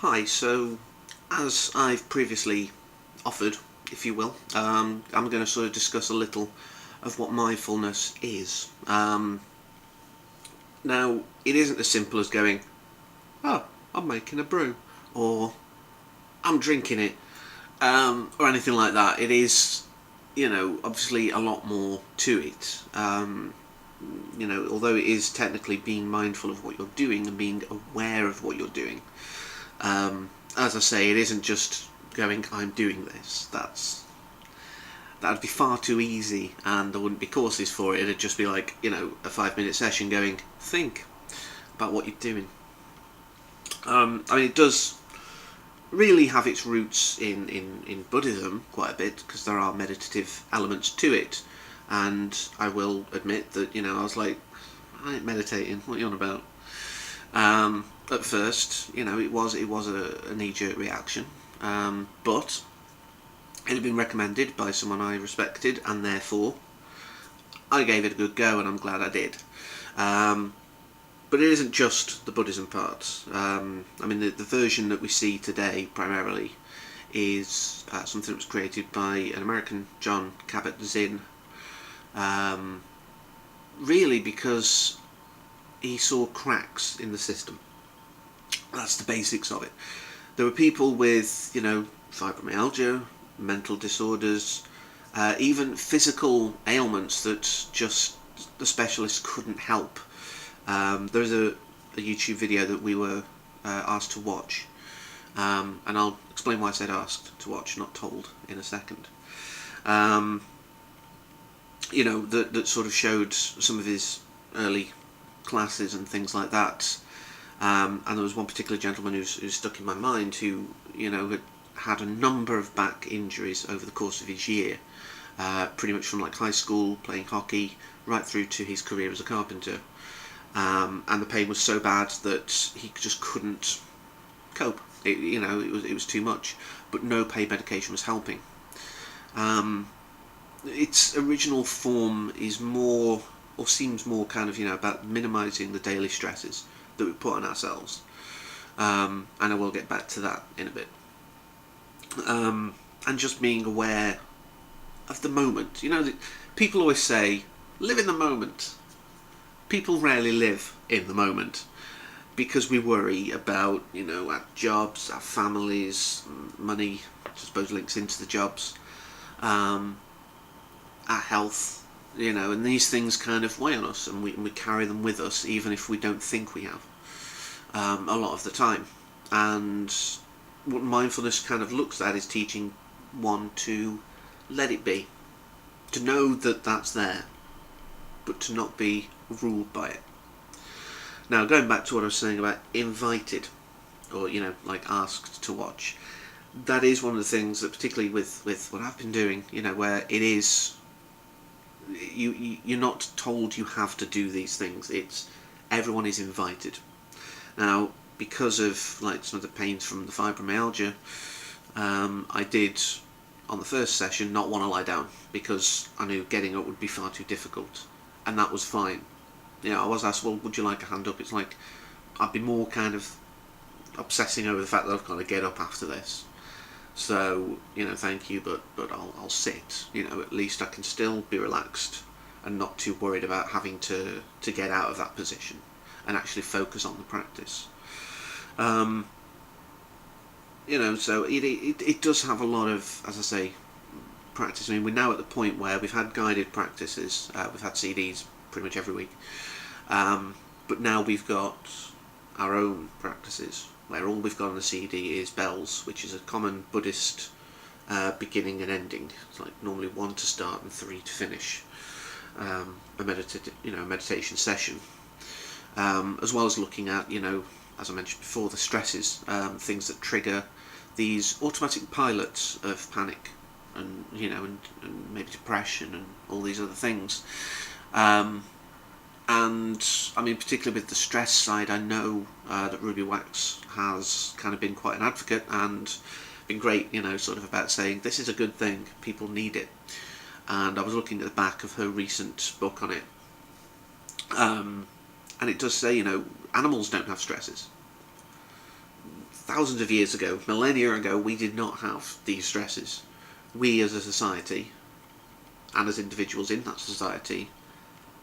Hi, so as I've previously offered, if you will, I'm going to sort of discuss a little of what mindfulness is. Now, it isn't as simple as going, oh, I'm making a brew, or I'm drinking it, or anything like that. It is, obviously a lot more to it. Although it is technically being mindful of what you're doing and being aware of what you're doing. As I say, it isn't just going, I'm doing this. That'd be far too easy, and there wouldn't be courses for it. It'd just be like, a 5-minute session going, think about what you're doing. It does really have its roots in Buddhism quite a bit, because there are meditative elements to it. And I will admit that, I was like, I ain't meditating, what are you on about? At first, it was a knee-jerk reaction, but it had been recommended by someone I respected, and therefore I gave it a good go, and I'm glad I did. But it isn't just the Buddhism part. The version that we see today primarily is something that was created by an American, John Kabat-Zinn, really because he saw cracks in the system. That's the basics of it. There were people with, fibromyalgia, mental disorders, even physical ailments that just the specialists couldn't help. There's a YouTube video that we were asked to watch, and I'll explain why I said asked to watch, not told, in a second. That sort of showed some of his early classes and things like that. And there was one particular gentleman who's stuck in my mind who, had a number of back injuries over the course of his year, pretty much from like high school, playing hockey, right through to his career as a carpenter. And the pain was so bad that he just couldn't cope. It was too much, but no pain medication was helping. Its original form is more, or seems more kind of, about minimising the daily stresses that we put on ourselves. And I will get back to that in a bit. And just being aware of the moment. People always say, live in the moment. People rarely live in the moment because we worry about, our jobs, our families, money, I suppose links into the jobs, our health, and these things kind of weigh on us, and we carry them with us even if we don't think we have, a lot of the time. And what mindfulness kind of looks at is teaching one to let it be, to know that that's there, but to not be ruled by it. Now, going back to what I was saying about invited, or like asked to watch, that is one of the things that, particularly with what I've been doing, where it is, you're not told you have to do these things. It's everyone is invited. Now, because of like some of the pains from the fibromyalgia, I did on the first session not want to lie down because I knew getting up would be far too difficult, and that was fine. I was asked, well, would you like a hand up? It's like I'd be more kind of obsessing over the fact that I've got to get up after this. So, thank you, but I'll sit. At least I can still be relaxed and not too worried about having to get out of that position and actually focus on the practice. So it does have a lot of, as I say, practice. We're now at the point where we've had guided practices, we've had CDs pretty much every week, but now we've got our own practices, where all we've got on the CD is bells, which is a common Buddhist beginning and ending. It's like normally 1 to start and 3 to finish a meditation session, as well as looking at, as I mentioned before, the stresses, things that trigger these automatic pilots of panic and and maybe depression and all these other things. And particularly with the stress side, I know that Ruby Wax has kind of been quite an advocate and been great, sort of about saying this is a good thing, people need it. And I was looking at the back of her recent book on it, and it does say, animals don't have stresses. thousands of years ago, millennia ago, we did not have these stresses. We as a society, and as individuals in that society,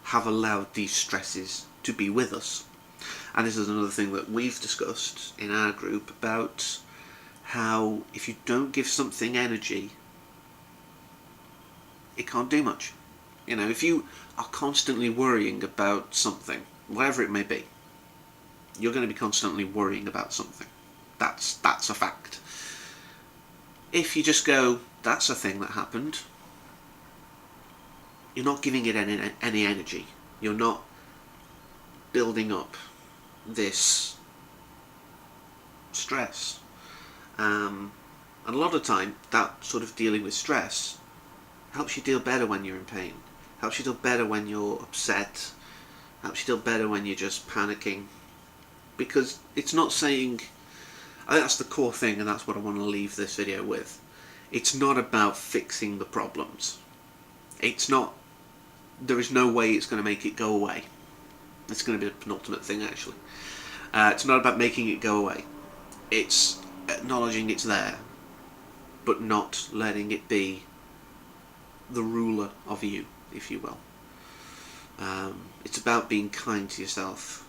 have allowed these stresses to be with us. And this is another thing that we've discussed in our group about how if you don't give something energy, it can't do much. You know, if you are constantly worrying about something, whatever it may be, you're going to be constantly worrying about something. That's a fact. If you just go, that's a thing that happened, you're not giving it any energy. You're not building up this stress. And a lot of time, that sort of dealing with stress helps you deal better when you're in pain. Helps you deal better when you're upset. Helps you deal better when you're just panicking. Because it's not saying... I think that's the core thing, and that's what I want to leave this video with. It's not about fixing the problems. It's not... There is no way it's going to make it go away. It's going to be the penultimate thing, actually. It's not about making it go away. It's acknowledging it's there, but not letting it be the ruler of you, if you will. It's about being kind to yourself.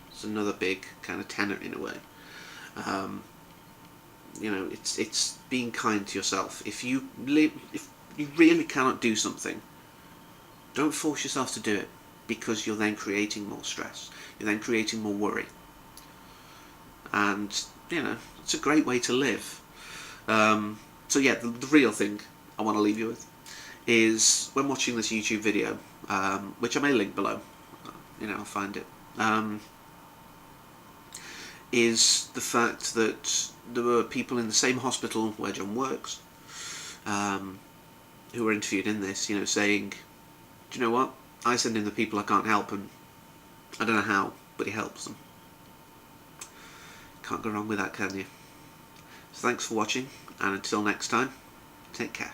It's another big kind of tenet in a way. You know, it's being kind to yourself. If you really cannot do something, don't force yourself to do it, because you're then creating more stress. You're then creating more worry. And, you know, it's a great way to live. So yeah, the real thing I want to leave you with is, when watching this YouTube video, which I may link below, you know, I'll find it, is the fact that there were people in the same hospital where John works, who were interviewed in this, you know, saying, do you know what? I send in the people I can't help, and I don't know how, but he helps them. Can't go wrong with that, can you? So thanks for watching, and until next time, take care.